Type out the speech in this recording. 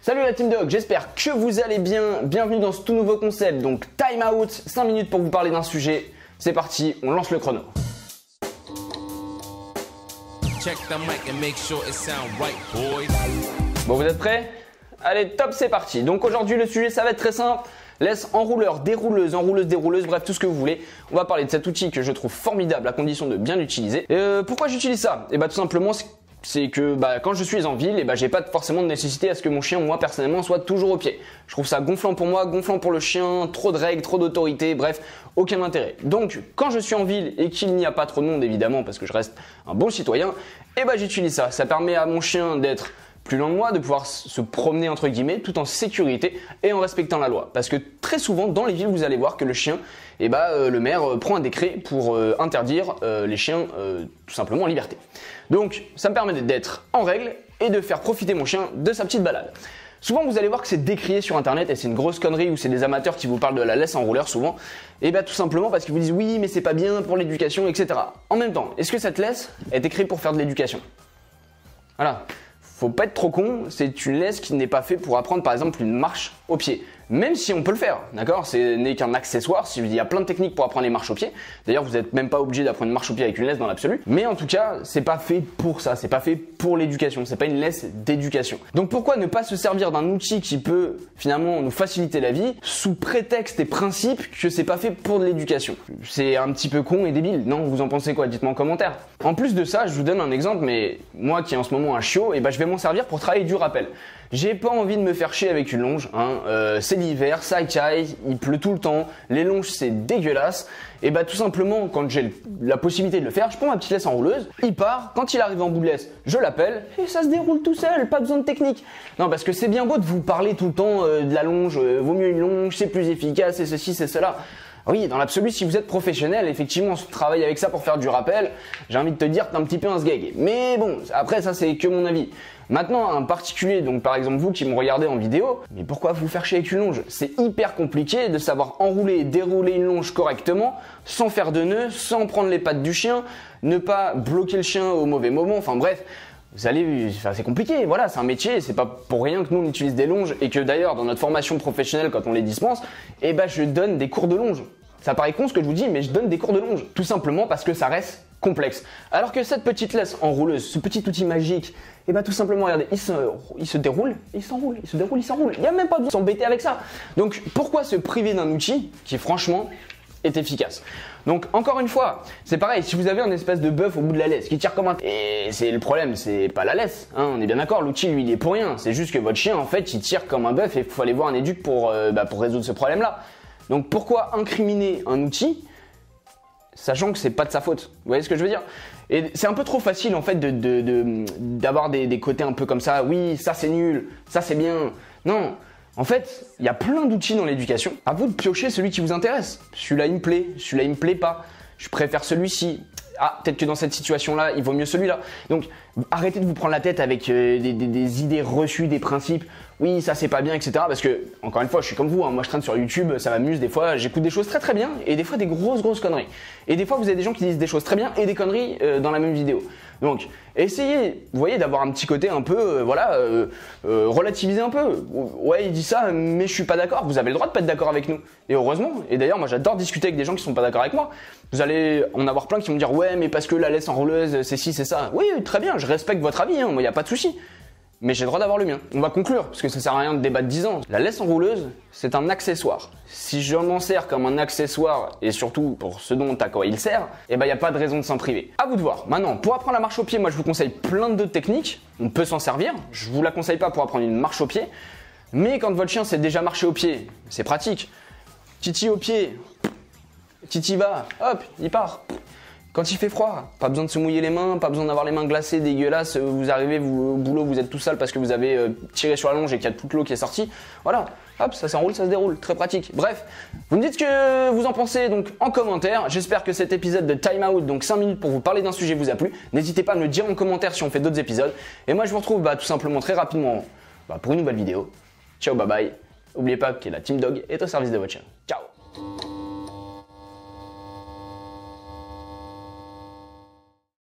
Salut la Team Dog, j'espère que vous allez bien. Bienvenue dans ce tout nouveau concept, donc Time Out, 5 minutes pour vous parler d'un sujet. C'est parti, on lance le chrono. Bon, vous êtes prêts? Allez, top, c'est parti. Donc aujourd'hui, le sujet, ça va être très simple. Laisse enrouleur, dérouleuse, enrouleuse, dérouleuse, bref, tout ce que vous voulez. On va parler de cet outil que je trouve formidable à condition de bien l'utiliser. Pourquoi j'utilise ça? Et tout simplement, c'est que quand je suis en ville, j'ai pas forcément de nécessité à ce que mon chien, moi personnellement, soit toujours au pied. Je trouve ça gonflant pour moi, gonflant pour le chien, trop de règles, trop d'autorité, bref, aucun intérêt. Donc quand je suis en ville et qu'il n'y a pas trop de monde évidemment parce que je reste un bon citoyen, j'utilise ça. Ça permet à mon chien d'être plus loin de moi, de pouvoir se promener entre guillemets tout en sécurité et en respectant la loi. Parce que très souvent dans les villes vous allez voir que le chien, le maire prend un décret pour interdire les chiens tout simplement en liberté. Donc ça me permet d'être en règle et de faire profiter mon chien de sa petite balade. Souvent vous allez voir que c'est décrié sur internet et c'est une grosse connerie ou c'est des amateurs qui vous parlent de la laisse enrouleur souvent. Tout simplement parce qu'ils vous disent oui mais c'est pas bien pour l'éducation etc. En même temps, est-ce que cette laisse est écrite pour faire de l'éducation? Voilà. Faut pas être trop con, c'est une laisse qui n'est pas faite pour apprendre par exemple une marche au pied. Même si on peut le faire, d'accord? Ce n'est qu'un accessoire, il y a plein de techniques pour apprendre les marches au pied. D'ailleurs, vous n'êtes même pas obligé d'apprendre une marche au pied avec une laisse dans l'absolu. Mais en tout cas, c'est pas fait pour ça, c'est pas fait pour l'éducation, c'est pas une laisse d'éducation. Donc pourquoi ne pas se servir d'un outil qui peut finalement nous faciliter la vie sous prétexte et principe que c'est pas fait pour de l'éducation? C'est un petit peu con et débile, non? Vous en pensez quoi? Dites-moi en commentaire. En plus de ça, je vous donne un exemple, mais moi qui ai en ce moment un chiot, je vais m'en servir pour travailler du rappel. J'ai pas envie de me faire chier avec une longe, c'est l'hiver, ça caille, il pleut tout le temps, les longes c'est dégueulasse, tout simplement quand j'ai la possibilité de le faire, je prends ma petite laisse enrouleuse, il part, quand il arrive en bout de laisse, je l'appelle et ça se déroule tout seul, pas besoin de technique. Non parce que c'est bien beau de vous parler tout le temps de la longe, vaut mieux une longe, c'est plus efficace, c'est ceci, c'est cela. Oui, dans l'absolu, si vous êtes professionnel, effectivement, on travaille avec ça pour faire du rappel, j'ai envie de te dire que t'es un petit peu un sgeg. Mais bon, après ça c'est que mon avis. Maintenant, un particulier, donc par exemple vous qui me regardez en vidéo, mais pourquoi vous faire chier avec une longe? C'est hyper compliqué de savoir enrouler et dérouler une longe correctement, sans faire de nœuds, sans prendre les pattes du chien, ne pas bloquer le chien au mauvais moment, enfin bref. C'est compliqué, voilà, c'est un métier, c'est pas pour rien que nous on utilise des longes et que d'ailleurs dans notre formation professionnelle quand on les dispense, je donne des cours de longe. Ça paraît con ce que je vous dis, mais je donne des cours de longe. Tout simplement parce que ça reste complexe. Alors que cette petite laisse enrouleuse, ce petit outil magique, tout simplement, regardez, il se déroule, il s'enroule, il se déroule, il s'enroule. Il n'y a même pas besoin de s'embêter avec ça. Donc pourquoi se priver d'un outil qui franchement est efficace? Donc encore une fois, c'est pareil, si vous avez un espèce de bœuf au bout de la laisse qui tire comme un... Et c'est le problème, c'est pas la laisse, on est bien d'accord, l'outil lui il est pour rien. C'est juste que votre chien en fait il tire comme un bœuf et il faut aller voir un éduc pour résoudre ce problème là. Donc pourquoi incriminer un outil sachant que c'est pas de sa faute? Vous voyez ce que je veux dire? Et c'est un peu trop facile en fait d'avoir des côtés un peu comme ça, oui ça c'est nul, ça c'est bien. Non, en fait il y a plein d'outils dans l'éducation, à vous de piocher celui qui vous intéresse. Celui-là il me plaît, celui-là il me plaît pas, je préfère celui-ci. Ah, peut-être que dans cette situation-là, il vaut mieux celui-là. Donc, arrêtez de vous prendre la tête avec des idées reçues, des principes. Oui, ça c'est pas bien, etc. Parce que, encore une fois, je suis comme vous, moi je traîne sur YouTube, ça m'amuse, des fois j'écoute des choses très très bien et des fois des grosses conneries. Et des fois vous avez des gens qui disent des choses très bien et des conneries dans la même vidéo. Donc, essayez, vous voyez, d'avoir un petit côté un peu, relativiser un peu. Ouais, il dit ça, mais je suis pas d'accord. Vous avez le droit de pas être d'accord avec nous. Et heureusement, et d'ailleurs, moi j'adore discuter avec des gens qui sont pas d'accord avec moi. Vous allez en avoir plein qui vont me dire, ouais, mais parce que la laisse enrouleuse, c'est ci, c'est ça. Oui, très bien, je respecte votre avis, moi y a pas de souci. Mais j'ai le droit d'avoir le mien. On va conclure, parce que ça sert à rien de débattre 10 ans. La laisse enrouleuse, c'est un accessoire. Si je m'en sers comme un accessoire, et surtout pour ce dont à quoi il sert, il n'y a pas de raison de s'en priver. À vous de voir. Maintenant, pour apprendre la marche au pied, moi je vous conseille plein d'autres techniques. On peut s'en servir. Je vous la conseille pas pour apprendre une marche au pied. Mais quand votre chien sait déjà marcher au pied, c'est pratique. Titi au pied, Titi va, hop, il part. Quand il fait froid, pas besoin de se mouiller les mains, pas besoin d'avoir les mains glacées, dégueulasses, vous arrivez au boulot, vous êtes tout sale parce que vous avez tiré sur la longe et qu'il y a toute l'eau qui est sortie. Voilà, hop, ça s'enroule, ça se déroule, très pratique. Bref, vous me dites ce que vous en pensez donc en commentaire. J'espère que cet épisode de Time Out, donc 5 minutes pour vous parler d'un sujet, vous a plu. N'hésitez pas à me le dire en commentaire si on fait d'autres épisodes. Et moi je vous retrouve tout simplement très rapidement pour une nouvelle vidéo. Ciao, bye bye. N'oubliez pas que la Team Dog est au service de votre chien. Ciao.